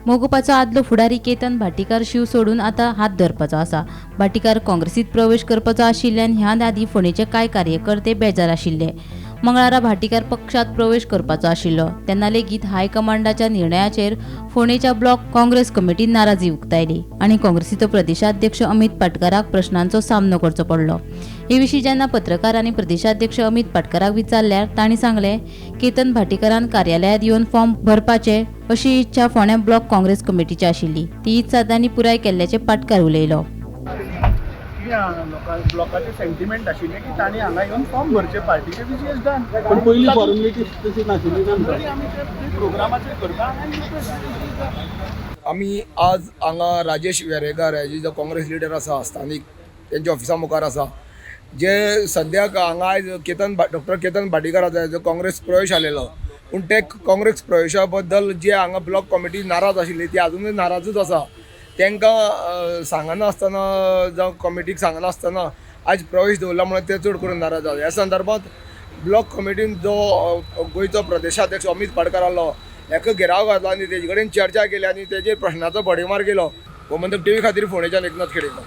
मोगोपाचो आदलो फुडारी केतन भाटीकार शिव सोडून आता हात धरपाचो आसा। भाटीकार काँग्रेसीत प्रवेश करपाचो आशिल्ल्यान ह्या आदी फोंडेचे कांय कार्यकर्ते बेजार आशिल्ले। मंगळारा भाटीकार पक्षात प्रवेश करपाचो आशिल्लो तेन्ना लेगीत हायकमांडाच्या निर्णयाचेर फोंडेच्या ब्लॉक काँग्रेस कमिटीन नाराजी उक्तायली आनी काँग्रेसीचो प्रदेशाध्यक्ष अमित पाटकाराक प्रश्नांचो सामनो करचो पडलो। हे विशीं जेन्ना पत्रकार आनी प्रदेशाध्यक्ष अमित पाटकाराक विचारल्यार तांणी सांगलें, केतन भाटीकारान कार्यालयांत येवन फॉर्म भरपाचे अशी इच्छा फोंड्या ब्लॉक काँग्रेस कमिटीची आशिल्ली। ती इच्छा तांणी पुराय केल्ल्याचे पाटकार उलयलो। ब्लॉकाचे सेंटिमेंट आशिल्ले की तांणी हांगा येवन फॉर्म भरचे पार्टीचे विशेष डन पण पयली फॉर्मेलिटी तशी नाशिल्ली ना आमी प्रोग्रामाचेर करता। आमी आज हांगा राजेश वेरेकार हे जो काँग्रेस लिडर आसा स्थानीक त्यांच्या ऑफिसा मुखार आसा, जे सद्याक हांगा आयज डॉक्टर केतन भाटीकार आसा जो काँग्रेस प्रवेश आलेलो, पूण ते काँग्रेस प्रवेशा बद्दल जे हांगा ब्लॉक कमिटी नाराज आशिल्ली ती अजूनय नाराजूच आसा। तांकां सांगनासतना जावं कमिटीक सांगनासतना आज प्रवेश दवरला म्हणून ते चड करून नाराज जाले। ह्या संदर्भांत ब्लॉक कमिटीन जो गोंयचो प्रदेशाध्यक्ष अमित पाटकार आसलो हेका घेराव घातलो आनी तेजे कडेन चर्चा केली आनी तेजेर प्रश्नाचो भडीमार केलो। गोमंतक टीव्ही खातीर फोंडेच्यान एकनाथ खेडेकर।